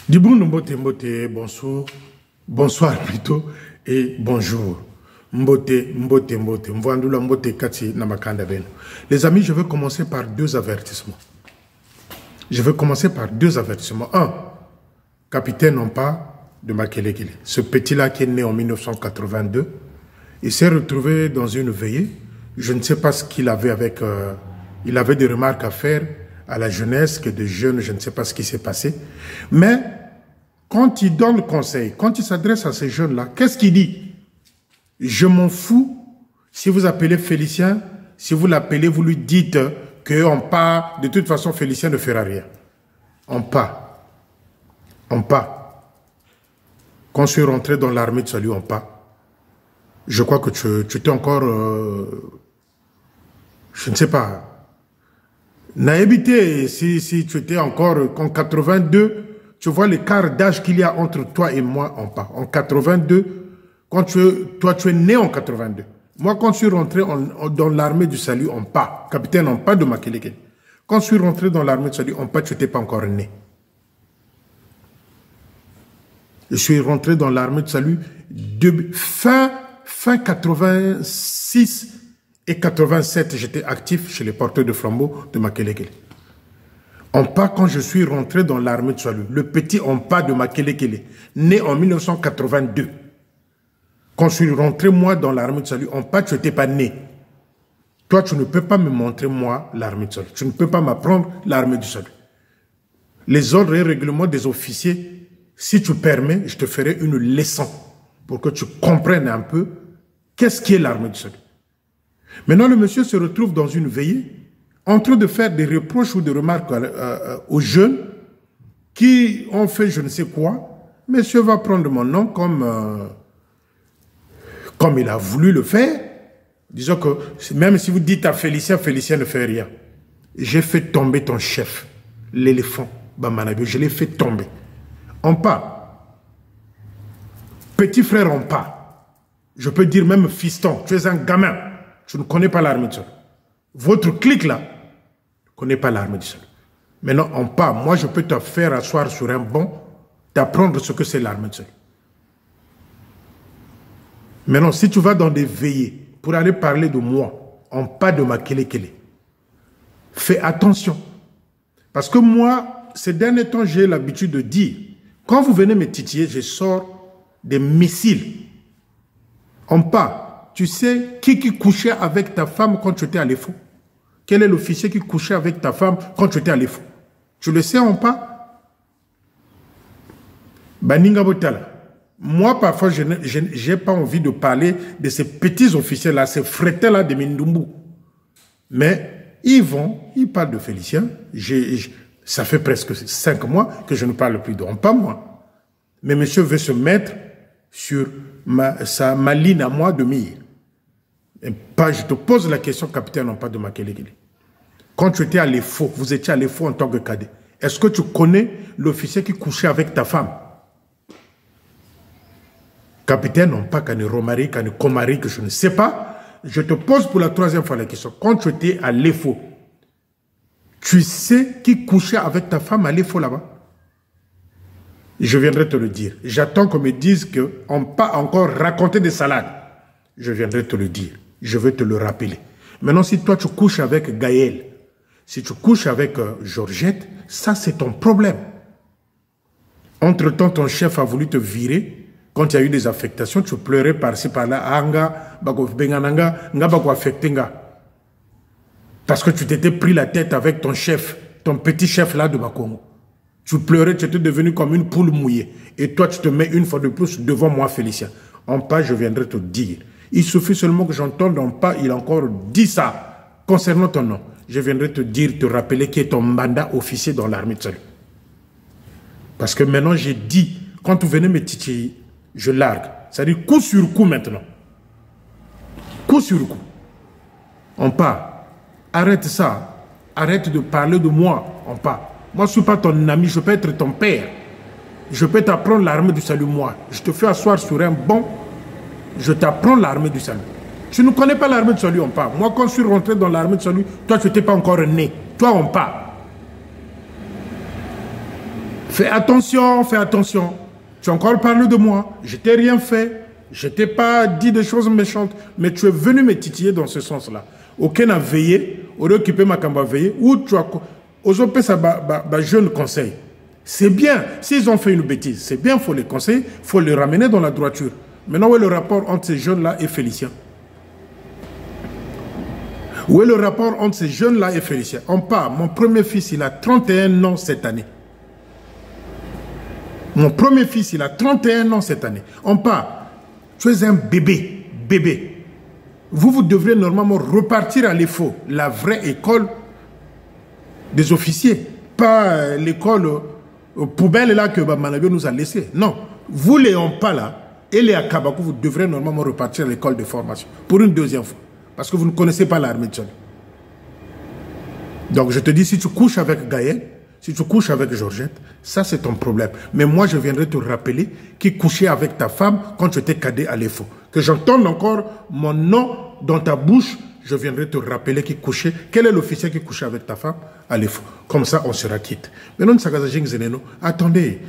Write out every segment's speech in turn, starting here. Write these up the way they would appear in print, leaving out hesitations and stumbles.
Dibounou Mbote Mbote, bonsoir, bonsoir plutôt, et bonjour. Mbote Mbote Mbote, Mvoandula Mbote Kati Namakanda Beno. Les amis, je vais commencer par deux avertissements. Un, capitaine Ompa de Makelekele. Ce petit-là qui est né en 1982, il s'est retrouvé dans une veillée. Je ne sais pas ce qu'il avait avec... il avait des remarques à faire à la jeunesse, que des jeunes, je ne sais pas ce qui s'est passé. Mais quand il donne le conseil, quand il s'adresse à ces jeunes-là, qu'est-ce qu'il dit? Je m'en fous si vous appelez Félicien, si vous l'appelez, vous lui dites qu'on part, de toute façon Félicien ne fera rien. On part. Quand je suis rentré dans l'armée de salut, on part. Je crois que tu étais encore, je ne sais pas, naïveté, si tu étais encore en 82, tu vois l'écart d'âge qu'il y a entre toi et moi, on part. En 82, quand toi tu es né en 82. Moi, quand je suis rentré dans l'armée du salut, on part. Capitaine, on part de Makelekele. Quand je suis rentré dans l'armée du salut, on part, tu n'étais pas encore né. Je suis rentré dans l'armée du salut de fin 86 et 87, j'étais actif chez les porteurs de flambeaux de Makelekele. Ompa, quand je suis rentré dans l'armée de salut, le petit Ompa de Makelekele, né en 1982. Quand je suis rentré, moi, dans l'armée de salut, Ompa, tu n'étais pas né. Toi, tu ne peux pas me montrer, moi, l'armée de salut. Tu ne peux pas m'apprendre l'armée du salut. Les ordres et règlements des officiers, si tu permets, je te ferai une leçon pour que tu comprennes un peu qu'est-ce qui est l'armée du salut. Maintenant, le monsieur se retrouve dans une veillée, en train de faire des reproches ou des remarques aux jeunes qui ont fait je ne sais quoi. Monsieur va prendre mon nom comme il a voulu le faire. Disons que même si vous dites à Félicien, Félicien ne fait rien. J'ai fait tomber ton chef, l'éléphant, Bamanabi, je l'ai fait tomber. Ompa, petit frère Ompa, je peux dire même fiston, tu es un gamin. Tu ne connais pas l'armée du salut. Votre clique là ne connaît pas l'armée du salut. Maintenant, on part. Moi, je peux te faire asseoir sur un banc, t'apprendre ce que c'est l'armée du salut. Maintenant, si tu vas dans des veillées pour aller parler de moi, on part de Makelekele, fais attention. Parce que moi, ces derniers temps, j'ai l'habitude de dire, quand vous venez me titiller, je sors des missiles. On part. Tu sais qui couchait avec ta femme quand tu étais à l'EFO? Quel est l'officier qui couchait avec ta femme quand tu étais à l'EFO? Tu le sais ou pas? Baninga Botala. Moi, parfois, je n'ai pas envie de parler de ces petits officiers-là, ces frétés-là de Mindumbu. Mais ils parlent de Félicien. Ça fait presque 5 mois que je ne parle plus d'eux, pas moi. Mais monsieur veut se mettre sur ma ligne à moi de mire. Et pas, je te pose la question, capitaine, non pas de Makelekele. Quand tu étais à l'EFO, vous étiez à l'EFO en tant que cadet, est-ce que tu connais l'officier qui couchait avec ta femme? Capitaine, non pas qu'un Romari, qu'un Komari, que je ne sais pas. Je te pose pour la 3e fois la question. Quand tu étais à l'EFO, tu sais qui couchait avec ta femme à l'EFO là-bas? Je viendrai te le dire. J'attends qu'on me dise qu'on n'a pas encore raconté des salades. Je viendrai te le dire. Je vais te le rappeler. Maintenant, si toi, tu couches avec Gaël, si tu couches avec Georgette, ça, c'est ton problème. Entre-temps, ton chef a voulu te virer. Quand il y a eu des affectations, tu pleurais par-ci, par-là. Parce que tu t'étais pris la tête avec ton chef, ton petit chef là de Bakongo. Tu pleurais, tu étais devenu comme une poule mouillée. Et toi, tu te mets une fois de plus devant moi, Félicien. En pas, je viendrai te dire. Il suffit seulement que j'entende en pas, il a encore dit ça concernant ton nom. Je viendrai te dire, te rappeler qui est ton mandat officier dans l'armée de salut. Parce que maintenant, j'ai dit, quand vous venez me titiller, je largue. C'est-à-dire coup sur coup maintenant. Coup sur coup. On part. Arrête ça. Arrête de parler de moi. On part. Moi, je ne suis pas ton ami, je peux être ton père. Je peux t'apprendre l'armée du salut, moi. Je te fais asseoir sur un banc. Je t'apprends l'armée du salut. Tu ne connais pas l'armée du salut, on part. Moi, quand je suis rentré dans l'armée du salut, toi, tu n'étais pas encore né. Toi, on part. Fais attention, fais attention. Tu as encore parlé de moi. Je t'ai rien fait. Je t'ai pas dit des choses méchantes. Mais tu es venu me titiller dans ce sens-là. Aucun n'a veillé. Aurait occupé ma camba veillé. Ou tu as... Aujourd'hui, ça jeune conseil. C'est bien. S'ils ont fait une bêtise, c'est bien, il faut les conseiller. Il faut les ramener dans la droiture. Maintenant, où est le rapport entre ces jeunes-là et Félicien? Où est le rapport entre ces jeunes-là et Félicien? On part. Mon premier fils, il a 31 ans cette année. Mon premier fils, il a 31 ans cette année. On part. Tu es un bébé. Bébé. Vous devrez normalement repartir à l'EFO, la vraie école des officiers. Pas l'école poubelle là que Manabio nous a laissé. Non. Vous les pas là, et les Akabakou, vous devrez normalement repartir à l'école de formation. Pour une deuxième fois. Parce que vous ne connaissez pas l'armée de Tchad. Donc je te dis, si tu couches avec Gaël, si tu couches avec Georgette, ça c'est ton problème. Mais moi je viendrai te rappeler qui couchait avec ta femme quand tu étais cadet à l'EFO. Que j'entende encore mon nom dans ta bouche, je viendrai te rappeler qui couchait. Quel est l'officier qui couchait avec ta femme à l'EFO? Comme ça on sera quitte. Maintenant, attendez,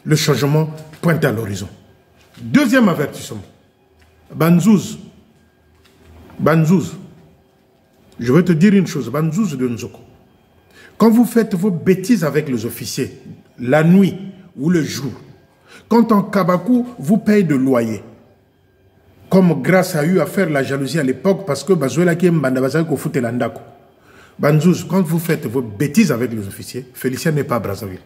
le changement pointe à l'horizon. Deuxième avertissement. Banzouz. Banzouz. Je vais te dire une chose. Banzouz de Nzoko. Quand vous faites vos bêtises avec les officiers, la nuit ou le jour, quand en Kabakou vous paye de loyer, comme grâce a eu à faire la jalousie à l'époque, parce que Bazoula qui est Mbandabazak au foot et l'andako. Banzouz, quand vous faites vos bêtises avec les officiers, Félicien n'est pas à Brazzaville.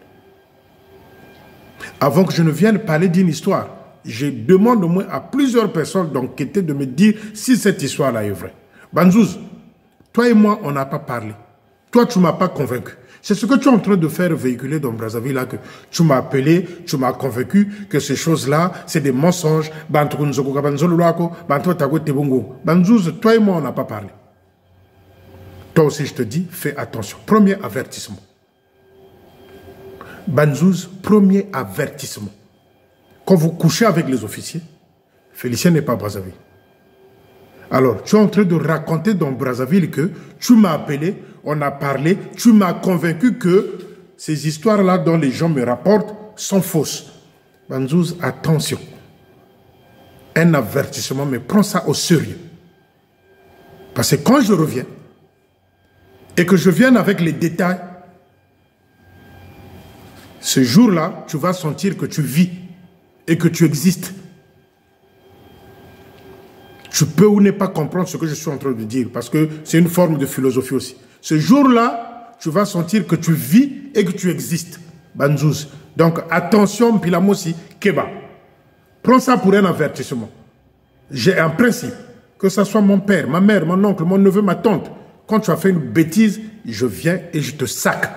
Avant que je ne vienne parler d'une histoire, je demande au moins à plusieurs personnes d'enquêter, de me dire si cette histoire-là est vraie. Banzouz, toi et moi, on n'a pas parlé. Toi, tu ne m'as pas convaincu. C'est ce que tu es en train de faire véhiculer dans Brazzaville, là, que tu m'as appelé, tu m'as convaincu que ces choses-là, c'est des mensonges. Banzouz, toi et moi, on n'a pas parlé. Toi aussi, je te dis, fais attention. Premier avertissement. Banzouz, premier avertissement. Quand vous couchez avec les officiers, Félicien n'est pas à Brazzaville. Alors, tu es en train de raconter dans Brazzaville que tu m'as appelé, on a parlé, tu m'as convaincu que ces histoires-là dont les gens me rapportent sont fausses. Banzouz, attention. Un avertissement, mais prends ça au sérieux. Parce que quand je reviens, et que je vienne avec les détails, ce jour-là, tu vas sentir que tu vis et que tu existes. Tu peux ou ne pas comprendre ce que je suis en train de dire, parce que c'est une forme de philosophie aussi. Ce jour-là, tu vas sentir que tu vis et que tu existes. Banzouz. Donc, attention, Pilamosi, Keba. Prends ça pour un avertissement. J'ai un principe, que ce soit mon père, ma mère, mon oncle, mon neveu, ma tante. Quand tu as fait une bêtise, je viens et je te sac.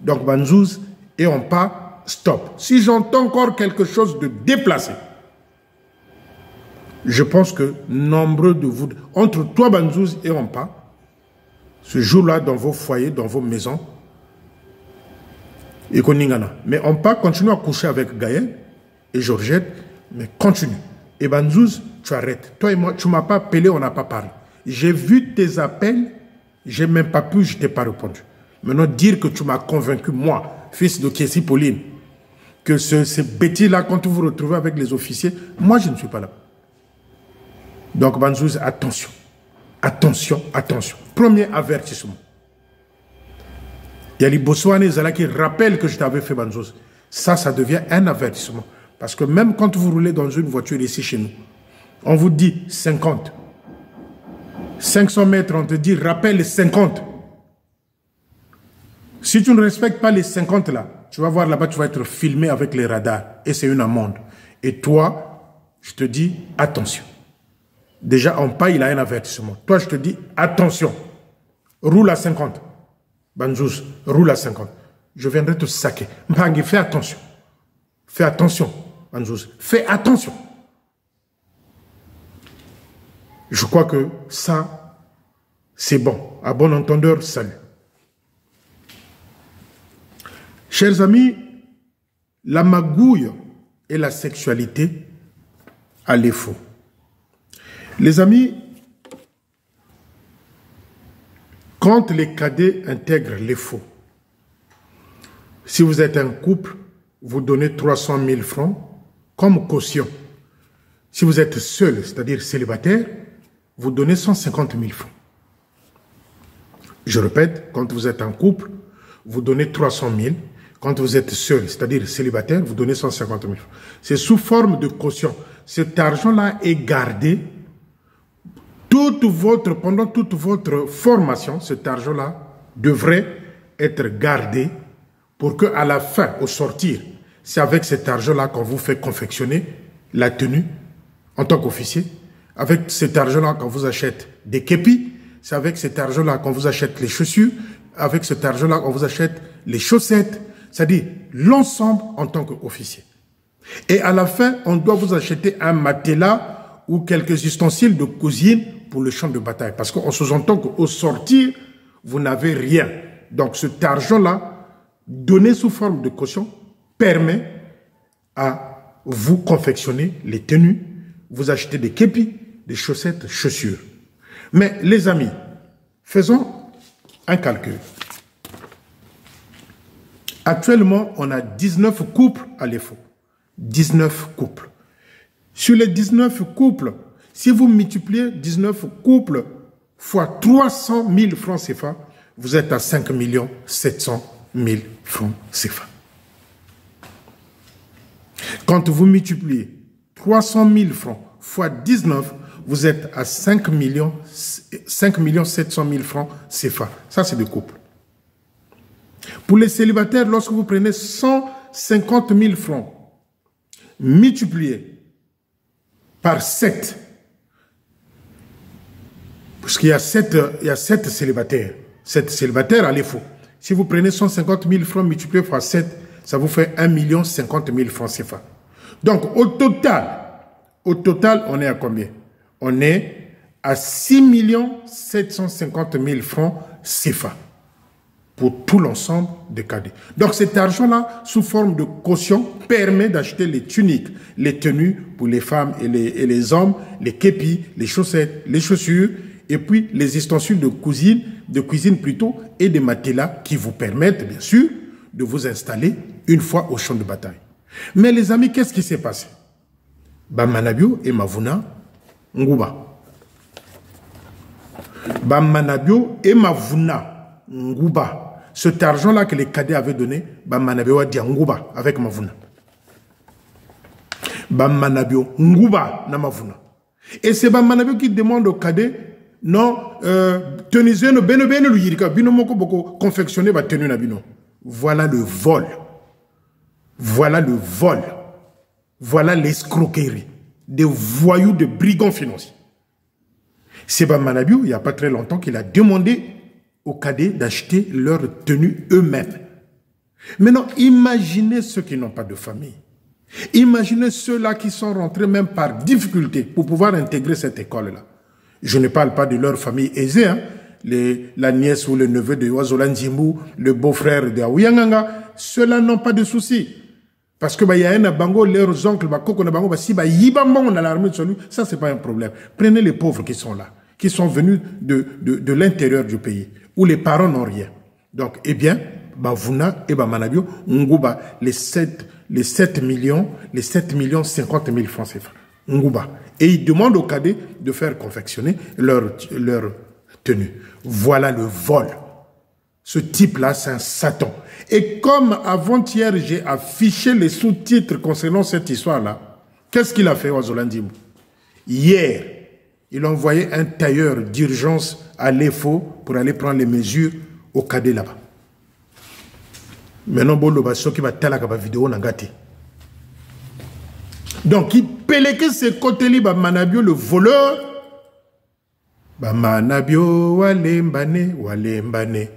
Donc, Banzouz, et on part, stop. Si j'entends encore quelque chose de déplacé, je pense que nombreux de vous, entre toi, Banzouz, et Ompa, ce jour-là, dans vos foyers, dans vos maisons, et Koningana. Mais Ompa continue à coucher avec Gaël et Georgette, mais continue. Et Banzouz, tu arrêtes. Toi et moi, tu ne m'as pas appelé, on n'a pas parlé. J'ai vu tes appels, je n'ai même pas pu, je ne t'ai pas répondu. Maintenant, dire que tu m'as convaincu, moi, fils de Kessi Pauline, que ces bêtises-là, quand vous vous retrouvez avec les officiers, moi, je ne suis pas là. Donc, Banzouz, attention. Attention, attention. Premier avertissement. Il y a les Botswanais qui rappellent que je t'avais fait Banzouz. Ça devient un avertissement. Parce que même quand vous roulez dans une voiture ici chez nous, on vous dit 50. 500 mètres, on te dit rappelle les 50. Si tu ne respectes pas les 50 là, tu vas voir là-bas, tu vas être filmé avec les radars. Et c'est une amende. Et toi, je te dis attention. Déjà, en pas, il a un avertissement. Toi, je te dis, attention, roule à 50. Banzouz, roule à 50. Je viendrai te saquer. Mpangi, fais attention. Fais attention, Banzouz. Fais attention. Je crois que ça, c'est bon. À bon entendeur, salut. Chers amis, la magouille et la sexualité à l'EFO. Les amis, quand les cadets intègrent l'EFO, si vous êtes un couple, vous donnez 300 000 francs comme caution. Si vous êtes seul, c'est-à-dire célibataire, vous donnez 150 000 francs. Je répète, quand vous êtes en couple, vous donnez 300 000. Quand vous êtes seul, c'est-à-dire célibataire, vous donnez 150 000 francs. C'est sous forme de caution. Cet argent-là est gardé pendant toute votre formation. Cet argent-là devrait être gardé pour qu'à la fin, au sortir, c'est avec cet argent-là qu'on vous fait confectionner la tenue en tant qu'officier. Avec cet argent-là qu'on vous achète des képis. C'est avec cet argent-là qu'on vous achète les chaussures. Avec cet argent-là qu'on vous achète les chaussettes. C'est-à-dire l'ensemble en tant qu'officier. Et à la fin, on doit vous acheter un matelas ou quelques ustensiles de cuisine pour le champ de bataille. Parce qu'on sous-entend qu'au sortir, vous n'avez rien. Donc cet argent-là, donné sous forme de caution, permet à vous confectionner les tenues, vous acheter des képis, des chaussettes, chaussures. Mais les amis, faisons un calcul. Actuellement, on a 19 couples à l'EFO. 19 couples. Sur les 19 couples, si vous multipliez 19 couples fois 300 000 francs CFA, vous êtes à 5 700 000 francs CFA. Quand vous multipliez 300 000 francs fois 19, vous êtes à 5 700 000 francs CFA. Ça, c'est des couples. Pour les célibataires, lorsque vous prenez 150 000 francs, multiplié par 7, parce qu'il y a 7 célibataires. 7 célibataires à l'EFO. Si vous prenez 150 000 francs multiplié par 7, ça vous fait 1 050 000 francs CFA. Donc, au total, on est à combien? On est à 6 750 000 francs CFA. Pour tout l'ensemble des cadets. Donc cet argent-là, sous forme de caution, permet d'acheter les tuniques, les tenues pour les femmes et les hommes, les képis, les chaussettes, les chaussures, et puis les ustensiles de cuisine plutôt, et des matelas qui vous permettent, bien sûr, de vous installer une fois au champ de bataille. Mais les amis, qu'est-ce qui s'est passé? Bamanabio et Mavuna, Ngouba. Bamanabio et Mavuna, Ngouba. Cet argent-là que les cadets avaient donné, Bamanabio a dit Ngouba avec Mavuna. Bamanabio, Ngouba na Mavuna. Et c'est Bamanabio qui demande aux cadets, non, tenez no beno le yirika, bino moko boko confectionner ba tenue na bino. Voilà le vol. Voilà le vol. Voilà l'escroquerie des voyous, de brigands financiers. C'est Bamanabio, il n'y a pas très longtemps, qu'il a demandé aux cadets d'acheter leur tenue eux-mêmes. Maintenant, imaginez ceux qui n'ont pas de famille. Imaginez ceux-là qui sont rentrés même par difficulté pour pouvoir intégrer cette école-là. Je ne parle pas de leur famille aisée, hein. La nièce ou le neveu de Wazolan Jimou, le beau-frère de Aouyanganga, ceux-là n'ont pas de soucis. Parce que y a un bango, leurs oncles, si on a l'armée de celui, ça c'est pas un problème. Prenez les pauvres qui sont là, qui sont venus de l'intérieur du pays, où les parents n'ont rien. Donc, eh bien, Bavuna et Bamanabio, Ngouba, les 7 millions 50 000 francs CFA. Ngouba. Et ils demandent aux cadets de faire confectionner leur tenue. Voilà le vol. Ce type-là, c'est un Satan. Et comme avant-hier, j'ai affiché les sous-titres concernant cette histoire-là, qu'est-ce qu'il a fait, Wazolandimou? Hier, il a envoyé un tailleur d'urgence à l'EFO pour aller prendre les mesures au cadet là-bas. Maintenant, Bolobasso qui va tala la vidéo nangati. Donc, il peleke ce côté-là, Bamanabio, le voleur. Bamanabio, walembane, walembane.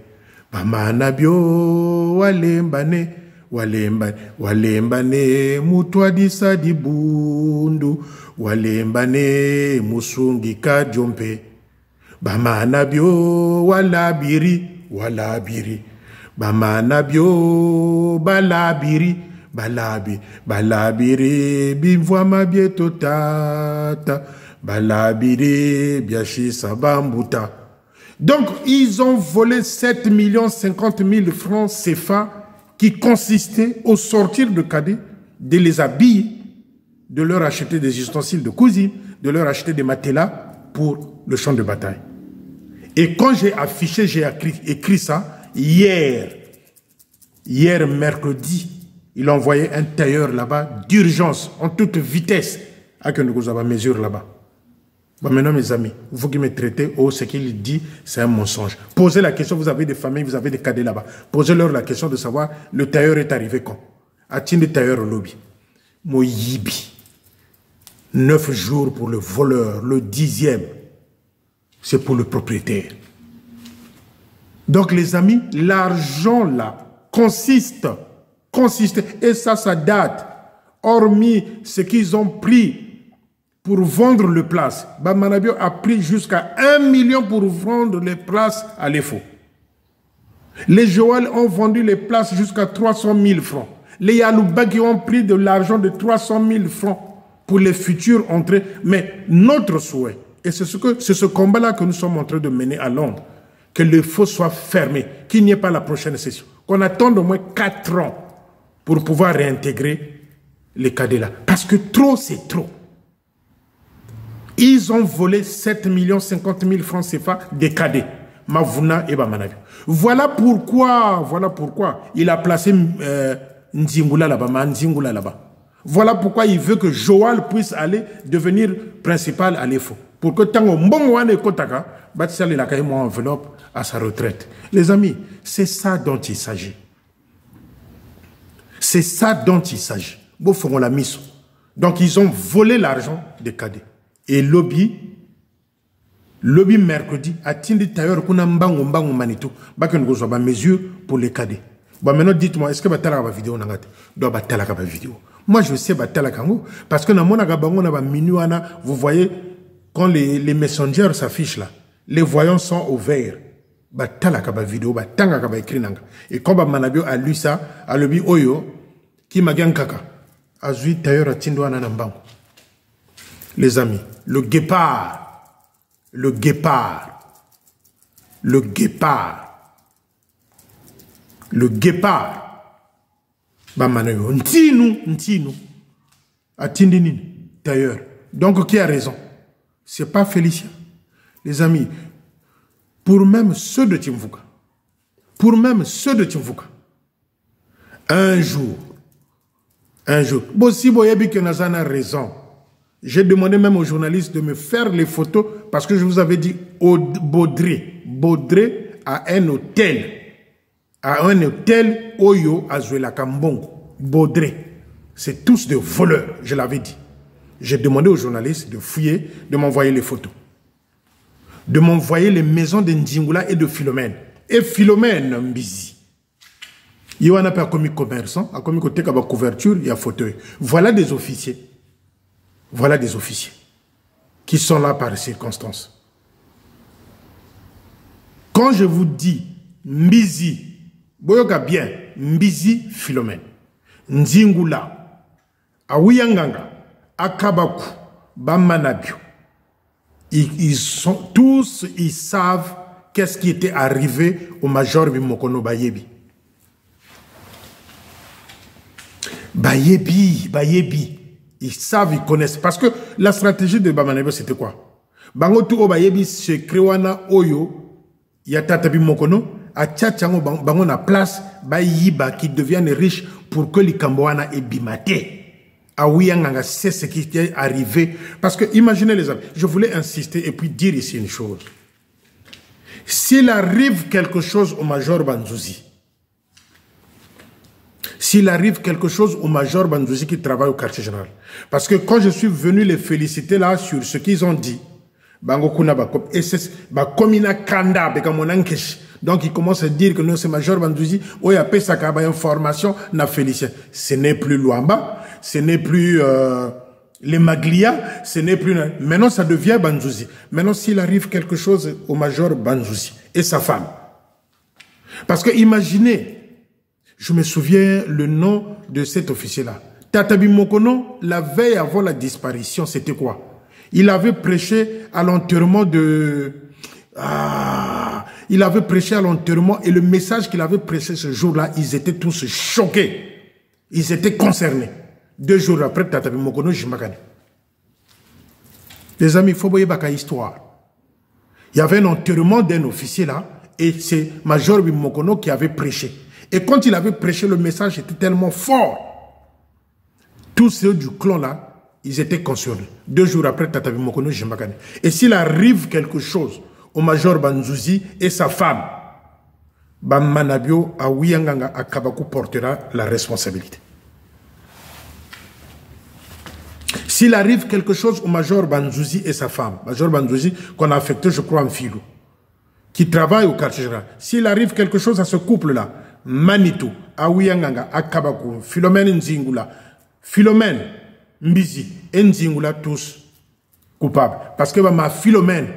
Bamanabio, walembane, walembane, walembane, mutwadisa di bundu, walembane, musungika jompe. Bamanabio, walabiri, walabiri. Bamanabio, balabiri, balabi, balabiri, bimvwama bieto tata, balabiri, biashi sabambuta. Donc, ils ont volé 7 50 000 francs CFA qui consistait au sortir de cadets, de les habiller, de leur acheter des ustensiles de cuisine, de leur acheter des matelas pour le champ de bataille. Et quand j'ai affiché, j'ai écrit ça, hier mercredi, il a envoyé un tailleur là-bas d'urgence, en toute vitesse, à que nous avons mesure là-bas. Bon, maintenant, mes amis, vous qui me traitez, oh, ce qu'il dit, c'est un mensonge. Posez la question, vous avez des familles, vous avez des cadets là-bas. Posez-leur la question de savoir, le tailleur est arrivé quand? A-t-il des tailleurs au lobby? Moyibi. 9 jours pour le voleur, le 10e, c'est pour le propriétaire. Donc, les amis, l'argent là consiste, et ça date, hormis ce qu'ils ont pris pour vendre les places. Bamanabio a pris jusqu'à 1 million pour vendre les places à l'EFO. Les Joël ont vendu les places jusqu'à 300 000 francs. Les Yalouba qui ont pris de l'argent de 300 000 francs pour les futures entrées. Mais notre souhait, et c'est ce combat-là que nous sommes en train de mener à Londres, que l'EFO soit fermé, qu'il n'y ait pas la prochaine session, qu'on attende au moins 4 ans pour pouvoir réintégrer les cadets là. Parce que trop, c'est trop. Ils ont volé 7 50 000 francs CFA des cadets. Mavouna et Bamanabi. Voilà pourquoi il a placé Nzingula là-bas. Voilà pourquoi il veut que Joal puisse aller devenir principal à l'EFO. Pour que tant que Kotaka, Batsali la caille enveloppe à sa retraite. Les amis, c'est ça dont il s'agit. C'est ça dont il s'agit. Bon, feront la mission. Donc, ils ont volé l'argent des cadets. Et lobby mercredi, a tindi tailleur kuna mbango manitou, que nous avons mesure pour les cadets. Bon, maintenant, dites-moi, est-ce que batala la vidéo n'angate? Doit batala la vidéo. Moi, je sais batala kango, parce que dans mon agabango na minuana, vous voyez, quand les messengers s'affichent là, les voyants sont au vert. Batala la vidéo, batanga kaba écrit nanga. Et quand Manabio a lu ça, a lobby oyo, qui m'a gagné kaka, a zui tailleur a tindo na mbango. Les amis, le guépard, Bamanayo, ntinu, atindini, d'ailleurs. Donc, qui a raison? C'est pas Félicien. Les amis, pour même ceux de Timvuka, un jour, bon, si Boyebi Kenazan a raison, j'ai demandé même aux journalistes de me faire les photos parce que je vous avais dit Baudré a un hôtel. Oyo à Zuela Kambongo. Baudré. C'est tous des voleurs, je l'avais dit. J'ai demandé aux journalistes de fouiller, de m'envoyer les photos. De m'envoyer les maisons de Ndjingula et de Philomène. Et Philomène Mbizi. Il y a un commis commerçant, à commis côté de couverture, il y a fauteuil. Voilà des officiers. Voilà des officiers qui sont là par circonstance. Quand je vous dis Mbizi, Boyoka bien, Mbizi Philomène, Nzingula, Awiyanganga, Akabaku, Bamanabio, ils savent qu'est-ce qui était arrivé au major Bimokono Bayebi. Bayebi. Ils savent, ils connaissent. Parce que la stratégie de Bamanabio, c'était quoi? Bangotu Obayebi se créwana Oyo, Yatatabi Mokono, a Tchatchango Bango na place, Bayiba qui deviennent riches pour que les Kamboana aient bimaté. Awiyanganga, c'est ce qui est arrivé. Parce que, imaginez les amis, je voulais insister et puis dire ici une chose. S'il arrive quelque chose au Major Banzouzi, qui travaille au quartier général. Parce que quand je suis venu les féliciter là sur ce qu'ils ont dit, donc ils commencent à dire que non, c'est Major Bandouzi, où il y a sa information, na félicien. Ce n'est plus Luamba, ce n'est plus les Maglia, ce n'est plus... Maintenant, ça devient Bandouzi. Maintenant, s'il arrive quelque chose au Major Bandouzi et sa femme. Parce que imaginez, je me souviens le nom de cet officier-là. Tatabi Mokono, la veille avant la disparition, c'était quoi? Il avait prêché à l'enterrement de... Il avait prêché à l'enterrement et le message qu'il avait prêché ce jour-là, ils étaient tous choqués. Ils étaient concernés. 2 jours après, Tatabi Mokono Jimakane. Les amis, il faut voir une histoire. Il y avait un enterrement d'un officier là, et c'est Major Bimokono qui avait prêché. Et quand il avait prêché, le message était tellement fort. Tous ceux du clan là, ils étaient concernés. 2 jours après, Tatabi Mokono Jimakane. Et s'il arrive quelque chose au Major Banzouzi et sa femme, Manabio à Ouiyanganga à Kabakou portera la responsabilité. S'il arrive quelque chose au Major Banzouzi et sa femme, Major Banzouzi qu'on a affecté, je crois, en Filou, qui travaille au quartier général, s'il arrive quelque chose à ce couple-là, Manitou, Aouyanganga, Akabakou, Philomène Nzingula, Philomène Mbizi et Nzingula, tous coupables. Parce que ma Philomène,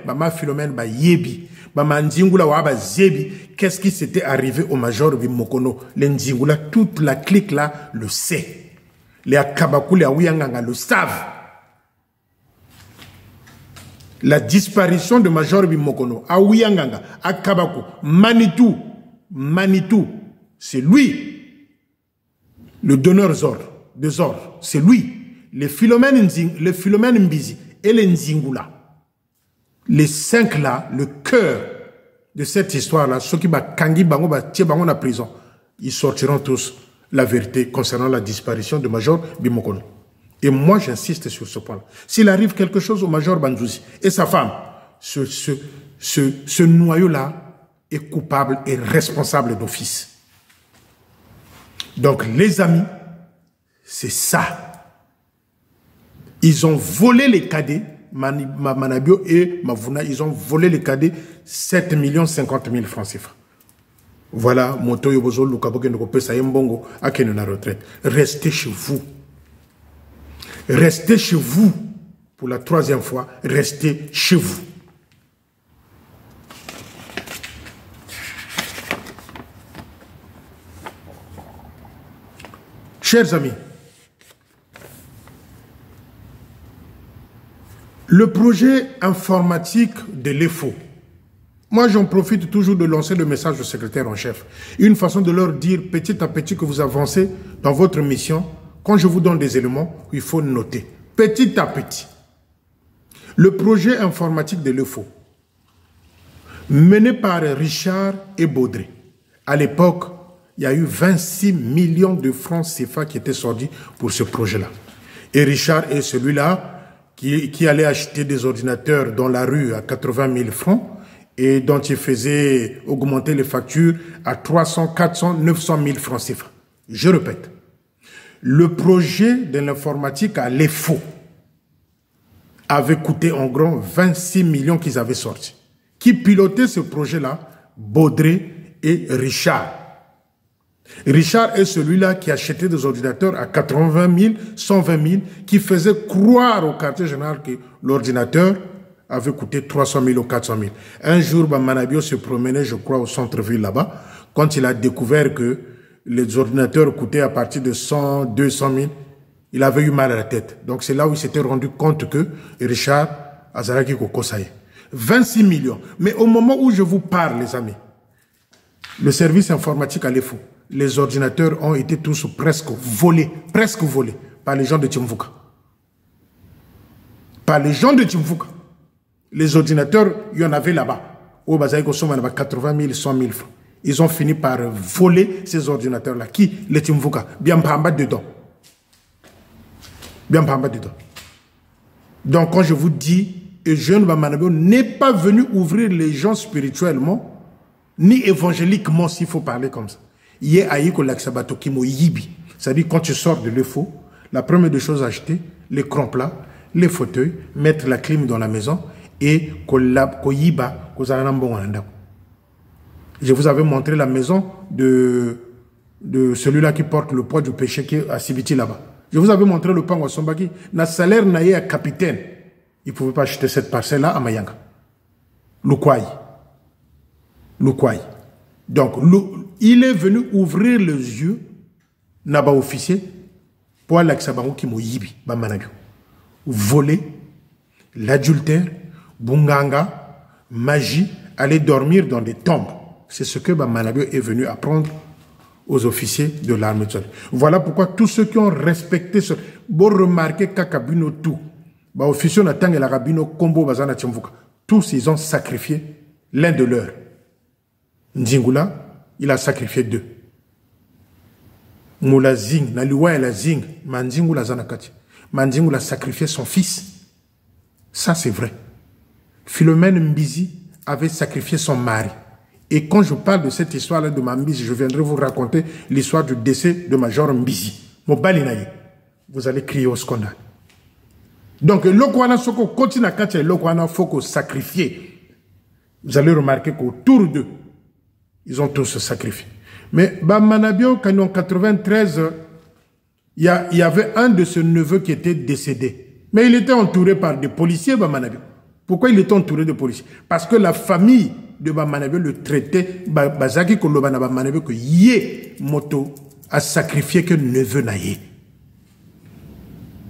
Yebi, ma Nzingula, Waba Zebi, qu'est-ce qui s'était arrivé au Major Bimokono, les Nzingula, toute la clique là le sait. Les Akabakou, les Aouyanganga le savent. La disparition de Major Bimokono, Aouyanganga, Akabakou, Manitou, c'est lui, le donneur des ordres, c'est lui. Les Philomène Mbizi et les Nzingula, les 5 là, le cœur de cette histoire-là, ceux qui Kangi Bango, Bango na prison, ils sortiront tous la vérité concernant la disparition de Major Bimokono. Et moi, j'insiste sur ce point-là. S'il arrive quelque chose au Major Banzouzi et sa femme, ce noyau-là est coupable et responsable d'office. Donc, les amis, c'est ça. Ils ont volé les cadets, Manabio et Mavouna, ils ont volé les cadets 7 50 000 francs CFA. Voilà, Moto Yobozo, Lukaboke Ndokope Sayembongo, à Kenona retraite. Restez chez vous. Restez chez vous. Pour la 3e fois, restez chez vous. Chers amis, le projet informatique de l'EFO, moi j'en profite toujours de lancer le message au secrétaire en chef. Une façon de leur dire petit à petit que vous avancez dans votre mission. Quand je vous donne des éléments, il faut noter. Petit à petit. Le projet informatique de l'EFO, mené par Richard et Baudré. À l'époque, il y a eu 26 millions de francs CFA qui étaient sortis pour ce projet-là. Et Richard est celui-là qui allait acheter des ordinateurs dans la rue à 80 000 francs et dont il faisait augmenter les factures à 300, 400, 900 000 francs CFA. Je répète, le projet de l'informatique à l'EFO avait coûté en gros 26 millions qu'ils avaient sortis. Qui pilotait ce projet-là? Baudré et Richard. Richard est celui-là qui achetait des ordinateurs à 80 000, 120 000, qui faisait croire au quartier général que l'ordinateur avait coûté 300 000 ou 400 000. Un jour, Manabio se promenait, je crois, au centre-ville là-bas, quand il a découvert que les ordinateurs coûtaient à partir de 100, 200 000, il avait eu mal à la tête. Donc c'est là où il s'était rendu compte que Richard Azaraki Kokosaye. 26 millions. Mais au moment où je vous parle, les amis, le service informatique à l'EFO, les ordinateurs ont été tous presque volés par les gens de Timvuka. Par les gens de Timvuka. Les ordinateurs, il y en avait là-bas. Au Bazaïko Soma, 80 000, 100 000 francs. Ils ont fini par voler ces ordinateurs-là. Qui? Les Timvuka. Bien Pamba dedans. Bien Pamba dedans. Donc, quand je vous dis, Eugène Bamanabio n'est pas venu ouvrir les gens spirituellement, ni évangéliquement, s'il faut parler comme ça. Il y a Aïko Laksabato Kimo Yibi. C'est-à-dire, quand tu sors de l'EFO, la première des choses à acheter, les crans-plats, les fauteuils, mettre la clim dans la maison et Koyiba, je vous avais montré la maison de celui-là qui porte le poids du péché qui est à Sibiti là-bas. Je vous avais montré le pan à Sombaki. Na salaire naïe à capitaine. Il ne pouvait pas acheter cette parcelle-là à Mayanga. Lukwai. Donc, il est venu ouvrir les yeux, Naba officier, pour l'Aksabango qui m'a yibi, Bamanagyo. Voler, l'adultère, Bunganga, magie, aller dormir dans des tombes. C'est ce que Manabio est venu apprendre aux officiers de l'armée de Sol. Voilà pourquoi tous ceux qui ont respecté ce... Bon, remarquez qu'Akabino tout. Officier Natang et l'Arabino Kombo Bazana Tchemvuka. Tous, ils ont sacrifié l'un de leurs. Nzingula, il a sacrifié 2. Moula Zing, Naliwa et la Zing, Manzingula Zanakati. Manzingula a sacrifié son fils. Ça, c'est vrai. Philomène Mbizi avait sacrifié son mari. Et quand je parle de cette histoire-là de ma Mbizi, je viendrai vous raconter l'histoire du décès de Major Mbizi. Vous allez crier au scandale. Donc, l'Okwana Soko continue à quand l'Okwana Foko sacrifier. Vous allez remarquer qu'autour d'eux, ils ont tous sacrifié. Mais Manabio, quand en 93, il y avait un de ses neveux qui était décédé. Mais il était entouré par des policiers, Manabio. Pourquoi il était entouré de policiers? Parce que la famille de Manabio le traitait, Bazaki Kolobana Manabio, que Yé Moto a sacrifié que neveu naïe.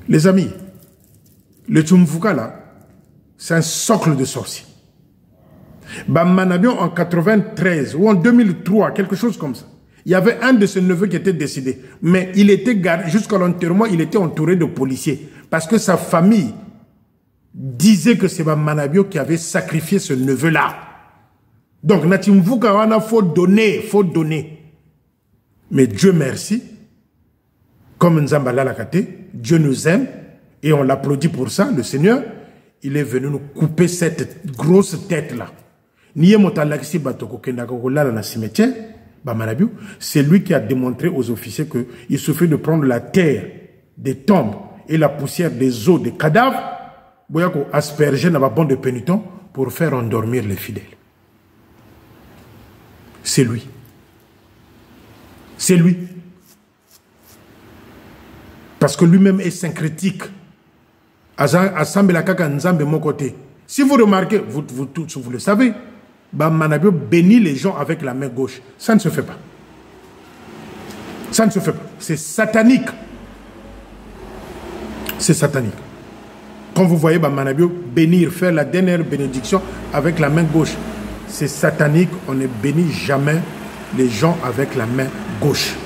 Les amis, le Tchumvuka là, c'est un socle de sorciers. Manabio en 93 ou en 2003, quelque chose comme ça. Il y avait un de ses neveux qui était décédé. Mais il était gardé, jusqu'à l'enterrement, il était entouré de policiers. Parce que sa famille disait que c'est Manabio qui avait sacrifié ce neveu-là. Donc, Natimvuka, faut donner, faut donner. Mais Dieu merci, comme Nzambala Lakate, Dieu nous aime, et on l'applaudit pour ça, le Seigneur, il est venu nous couper cette grosse tête-là. C'est lui qui a démontré aux officiers qu'il suffit de prendre la terre des tombes et la poussière des os des cadavres, pour asperger dans la bande de pénitents pour faire endormir les fidèles. C'est lui. C'est lui. Parce que lui-même est syncrétique. Si vous remarquez, vous le savez, Manabio bénit les gens avec la main gauche. Ça ne se fait pas. Ça ne se fait pas. C'est satanique. C'est satanique. Quand vous voyez Manabio bénir, faire la dernière bénédiction avec la main gauche, c'est satanique. On ne bénit jamais les gens avec la main gauche.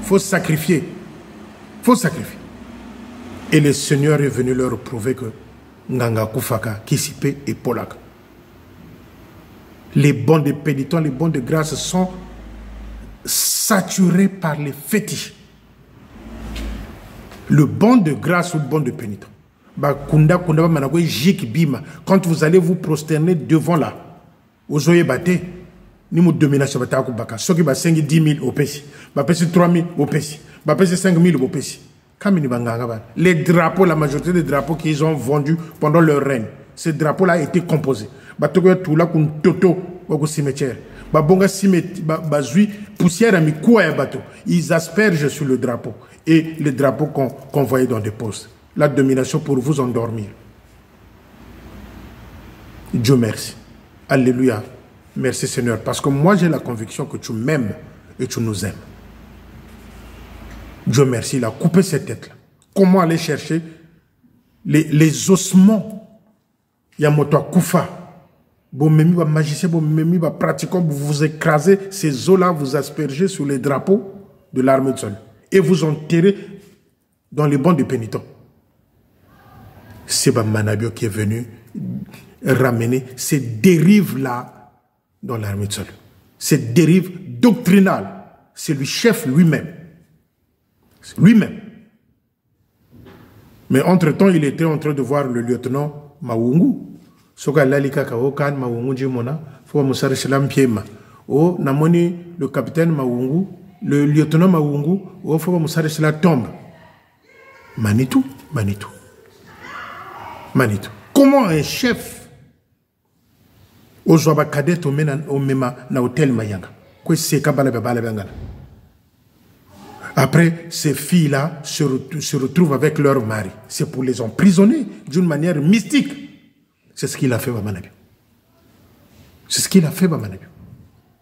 Faut sacrifier. Faut sacrifier. Et le Seigneur est venu leur prouver que Nganga Kufaka, Kisipe et Polak. Les bons de pénitents, les bons de grâce sont saturés par les fétiches. Le bon de grâce ou le bon de pénitent. Quand vous allez vous prosterner devant là, aux Oyebate, ni mo domination bata ko baka soki ba 5 10 000 au pesi ba pesi 3 000 au pesi ba pesi 5 000 au pesi kamini banganga ba les drapeaux, la majorité des drapeaux qu'ils ont vendus pendant leur règne, ces drapeaux là étaient composés ba toko tout là kun toto au cimetière ba bonga cimetière ba zui poussière ami quoi ya bateau, ils aspergent sur le drapeau et les drapeaux qu'on voyait dans des postes, la domination pour vous endormir. Dieu merci, alléluia. Merci Seigneur, parce que moi j'ai la conviction que tu m'aimes et tu nous aimes. Dieu merci, il a coupé cette tête-là. Comment aller chercher les ossements? Yamoto Koufa. Bon, même va magicien, bon, même va pratiquant, vous écrasez ces os-là, vous aspergez sur les drapeaux de l'armée de Sol et vous enterrez dans les bancs de pénitents. C'est Manabio qui est venu ramener ces dérives-là dans l'armée de Sol. Cette dérive doctrinale, c'est le chef lui-même. Lui-même. Mais entre-temps, il était en train de voir le lieutenant Maungu. Soka lalika kaokan Maungu jimona, faut musar shalam piema. Oh, namoni le capitaine Maungu, le lieutenant Maungu, oh, faut musar shalam tombe. Manitou, Manitou. Manitou. Comment un chef Ozoaba cadet au mema na hôtel Mayanga. Après, ces filles-là se retrouvent avec leur mari. C'est pour les emprisonner d'une manière mystique. C'est ce qu'il a fait, Bamanabio. C'est ce qu'il a fait, Bamanabio.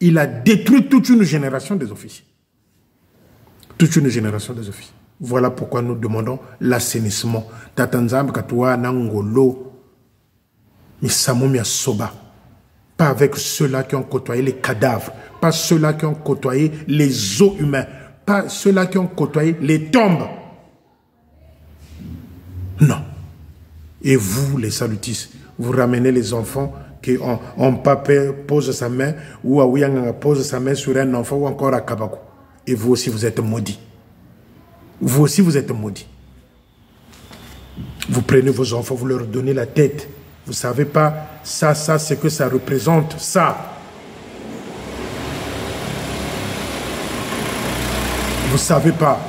Il a détruit toute une génération des officiers. Toute une génération des officiers. Voilà pourquoi nous demandons l'assainissement. Tatanzam katoua nangolo misamoumia soba. Pas avec ceux-là qui ont côtoyé les cadavres, pas ceux-là qui ont côtoyé les os humains, pas ceux-là qui ont côtoyé les tombes. Non. Et vous, les salutistes, vous ramenez les enfants qui ont papa pose sa main, ou Aouyanga pose sa main sur un enfant, ou encore à Kabako. Et vous aussi, vous êtes maudits. Vous aussi, vous êtes maudits. Vous prenez vos enfants, vous leur donnez la tête. Vous ne savez pas, ça, ce que ça représente, ça. Vous ne savez pas,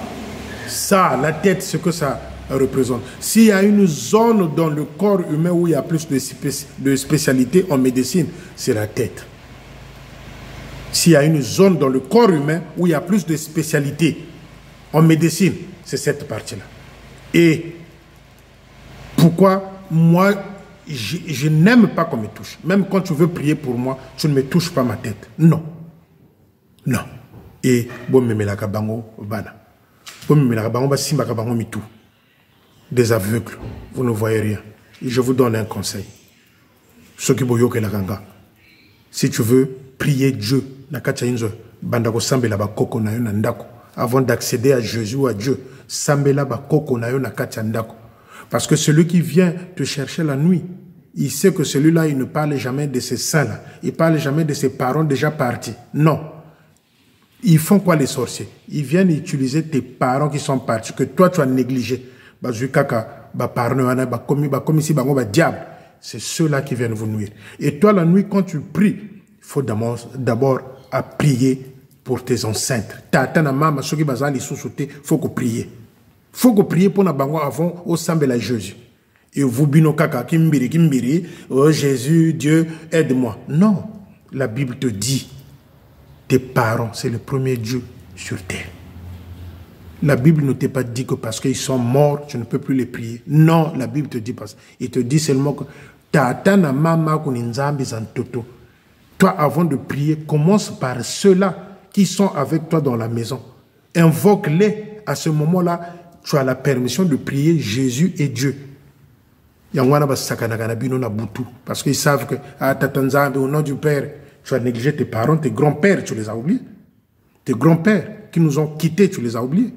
ça, la tête, ce que ça représente. S'il y a une zone dans le corps humain où il y a plus de spécialités en médecine, c'est la tête. S'il y a une zone dans le corps humain où il y a plus de spécialités en médecine, c'est cette partie-là. Et pourquoi moi, je n'aime pas qu'on me touche. Même quand tu veux prier pour moi, tu ne me touches pas ma tête. Non. Non. Et bon, me melaka bango bana. Bon, me melaka bango ba simba bango mitou. Des aveugles, vous ne voyez rien. Et je vous donne un conseil. Ceux qui boyo ke la ganga. Si tu veux prier Dieu, na kacha inzo bandako sambela ba koko na yo na ndako. Avant d'accéder à Jésus ou à Dieu, sambela ba koko na yo na kacha ndako. Parce que celui qui vient te chercher la nuit, il sait que celui-là, il ne parle jamais de ses saints-là. Il ne parle jamais de ses parents déjà partis. Non. Ils font quoi les sorciers? Ils viennent utiliser tes parents qui sont partis, que toi tu as négligé. C'est ceux-là qui viennent vous nuire. Et toi, la nuit, quand tu pries, il faut d'abord à prier pour tes enceintes. Il faut que prier. Il faut que prier pour nous avant au sang de la Jésus. Et vous bino kaka kimbiri, oh Jésus, Dieu, aide-moi. Non, la Bible te dit, tes parents, c'est le premier Dieu sur terre. La Bible ne t'a pas dit que parce qu'ils sont morts, tu ne peux plus les prier. Non, la Bible te dit pas ça. Il te dit seulement que toi, avant de prier, commence par ceux-là qui sont avec toi dans la maison. Invoque-les. À ce moment-là, tu as la permission de prier Jésus et Dieu. Parce qu'ils savent que au nom du Père, tu as négligé tes parents, tes grands-pères, tu les as oubliés. Tes grands-pères qui nous ont quittés, tu les as oubliés.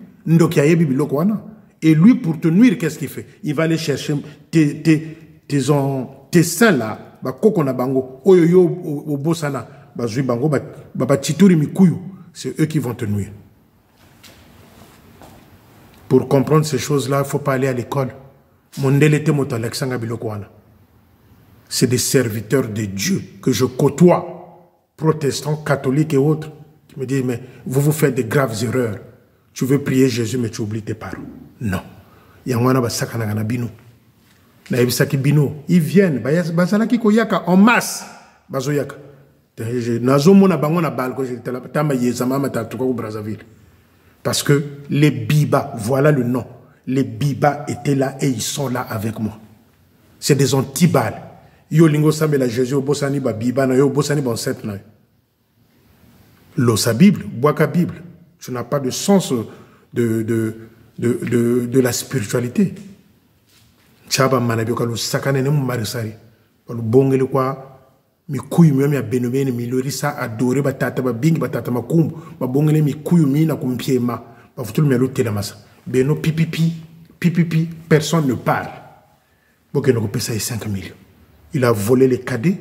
Et lui, pour te nuire, qu'est-ce qu'il fait? Il va aller chercher tes saints là, c'est eux qui vont te nuire. Pour comprendre ces choses-là, il ne faut pas aller à l'école. C'est des serviteurs de Dieu que je côtoie, protestants, catholiques et autres, qui me disent, mais vous faites des graves erreurs. Tu veux prier Jésus, mais tu oublies tes parents. Non. Ils viennent, en masse. Parce que les Bibas, voilà le nom. Les Bibas étaient là et ils sont là avec moi. C'est des antibales. Yo lingo sambe la Jésus au bosani ba Biba na yo bosani bon set na. L'osa Bible, boaka Bible. Tu n'as pas de sens de la spiritualité. Chaba manabioka lo sakane ne mu marisari. Lo bongele kwa mikuyu mi ya benomene mi lorisa adore batata ba bingi batata makumbu ba bongele mikuyu mi na kumpiema ba futulu mi lo telamasa. Beno pipipi, personne ne parle. Boke no ko ça 5 millions. Il a volé les cadets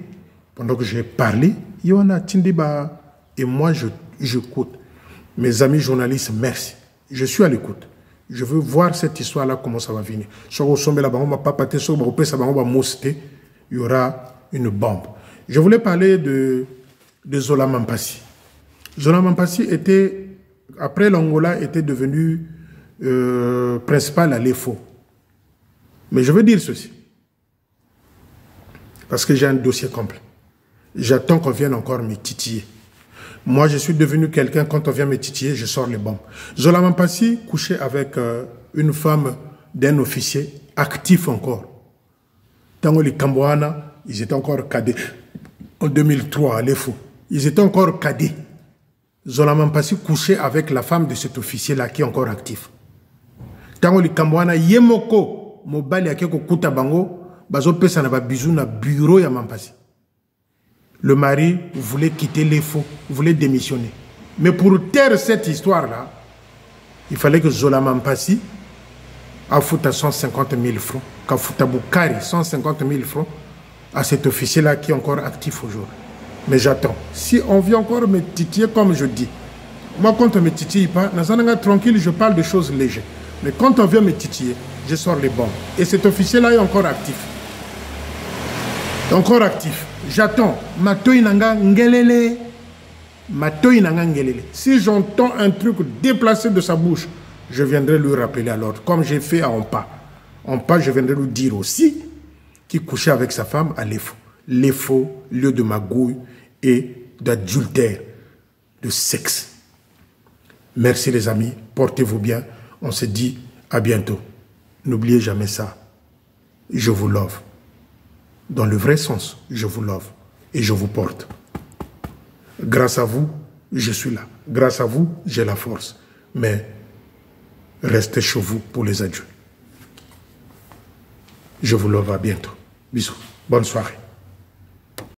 pendant que j'ai parlé. Yona Tindiba et moi j'écoute. Mes amis journalistes, merci. Je suis à l'écoute. Je veux voir cette histoire-là, comment ça va venir. Il y aura une bombe. Je voulais parler de Zola Mampassi. Zola Mampassi était, après l'Angola, était devenu principal à l'EFO. Mais je veux dire ceci. Parce que j'ai un dossier complet. J'attends qu'on vienne encore me titiller. Moi, je suis devenu quelqu'un, quand on vient me titiller, je sors les bombes. Zola Mampassi couchait avec une femme d'un officier, actif encore. Tango les Kamboana, ils étaient encore cadets. En 2003, à l'EFO, ils étaient encore cadets. Zola Mampassi couchait avec la femme de cet officier-là qui est encore actif. Tango li kambwana yemoko mobali akeko kuta bango bazo pesa na ba bisou na bureau ya Mampasi. Le mari voulait quitter les faux, voulait démissionner. Mais pour taire cette histoire-là, il fallait que Zola Mampasi a foutu 150 000 francs, qu'a foutu Boukari 150 000 francs à cet officier-là qui est encore actif aujourd'hui. Mais j'attends. Si on vient encore me titiller comme je dis, moi quand on me titille pas, tranquille, je parle de choses légères. Mais quand on vient me titiller, je sors les bombes. Et cet officier-là est encore actif. Encore actif. J'attends. Matoi nanga ngelele. Matoi nanga ngelele. Si j'entends un truc déplacé de sa bouche, je viendrai lui rappeler à l'ordre. Comme j'ai fait à Ompa. Ompa, je viendrai lui dire aussi qu'il couchait avec sa femme à l'EFO. L'EFO, lieu de magouille et d'adultère, de sexe. Merci les amis. Portez-vous bien. On se dit à bientôt. N'oubliez jamais ça. Je vous love. Dans le vrai sens, je vous love. Et je vous porte. Grâce à vous, je suis là. Grâce à vous, j'ai la force. Mais restez chez vous pour les adieux. Je vous love à bientôt. Bisous. Bonne soirée.